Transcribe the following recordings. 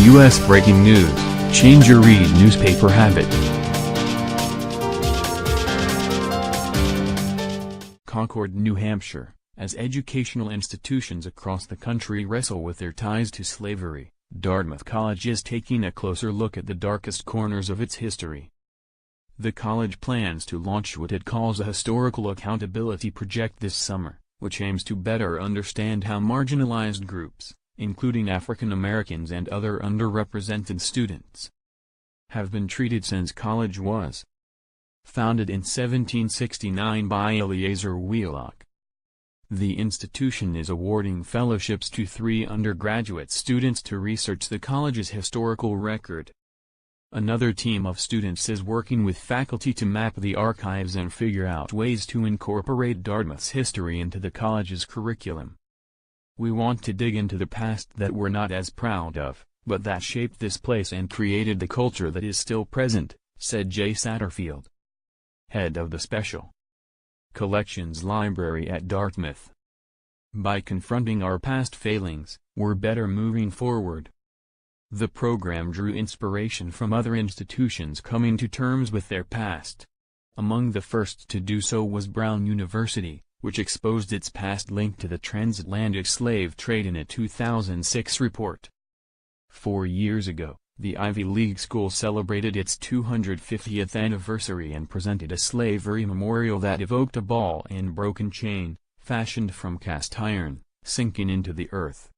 U.S. breaking news, change your read newspaper habit. Concord, New Hampshire, as educational institutions across the country wrestle with their ties to slavery, Dartmouth College is taking a closer look at the darkest corners of its history. The college plans to launch what it calls a historical accountability project this summer, which aims to better understand how marginalized groups, including African Americans and other underrepresented students, have been treated since college was founded in 1769 by Eleazar Wheelock. The institution is awarding fellowships to 3 undergraduate students to research the college's historical record. Another team of students is working with faculty to map the archives and figure out ways to incorporate Dartmouth's history into the college's curriculum. We want to dig into the past that we're not as proud of, but that shaped this place and created the culture that is still present, said Jay Satterfield, head of the Special Collections Library at Dartmouth. By confronting our past failings, we're better moving forward. The program drew inspiration from other institutions coming to terms with their past. Among the first to do so was Brown University, which exposed its past link to the transatlantic slave trade in a 2006 report. 4 years ago, the Ivy League school celebrated its 250th anniversary and presented a slavery memorial that evoked a ball and broken chain, fashioned from cast iron, sinking into the earth.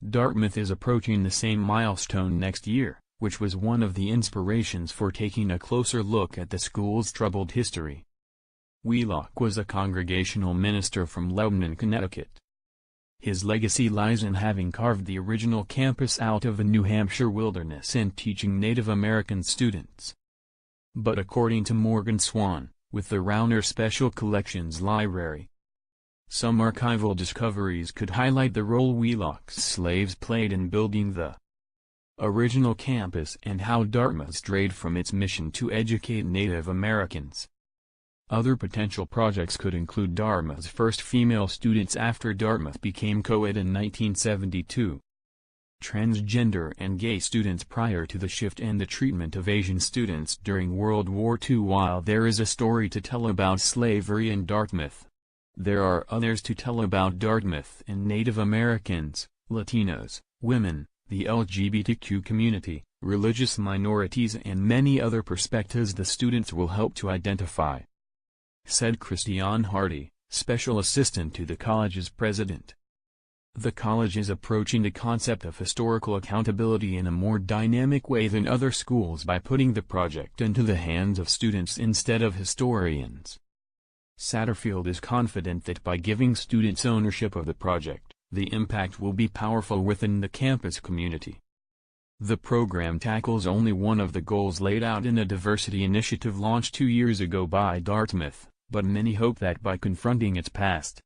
Dartmouth is approaching the same milestone next year, which was one of the inspirations for taking a closer look at the school's troubled history. Wheelock was a congregational minister from Lebanon, Connecticut. His legacy lies in having carved the original campus out of the New Hampshire wilderness and teaching Native American students. But according to Morgan Swan, with the Rauner Special Collections Library, some archival discoveries could highlight the role Wheelock's slaves played in building the original campus and how Dartmouth strayed from its mission to educate Native Americans. Other potential projects could include Dartmouth's first female students after Dartmouth became co-ed in 1972, transgender and gay students prior to the shift, and the treatment of Asian students during World War II. While there is a story to tell about slavery in Dartmouth, there are others to tell about Dartmouth and Native Americans, Latinos, women, the LGBTQ community, religious minorities, and many other perspectives the students will help to identify, said Christiane Hardy, special assistant to the college's president. The college is approaching the concept of historical accountability in a more dynamic way than other schools by putting the project into the hands of students instead of historians. Satterfield is confident that by giving students ownership of the project, the impact will be powerful within the campus community. The program tackles only one of the goals laid out in a diversity initiative launched 2 years ago by Dartmouth, but many hope that by confronting its past,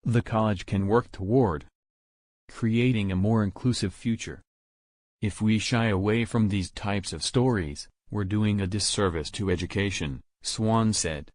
the college can work toward creating a more inclusive future. If we shy away from these types of stories, we're doing a disservice to education, Swan said.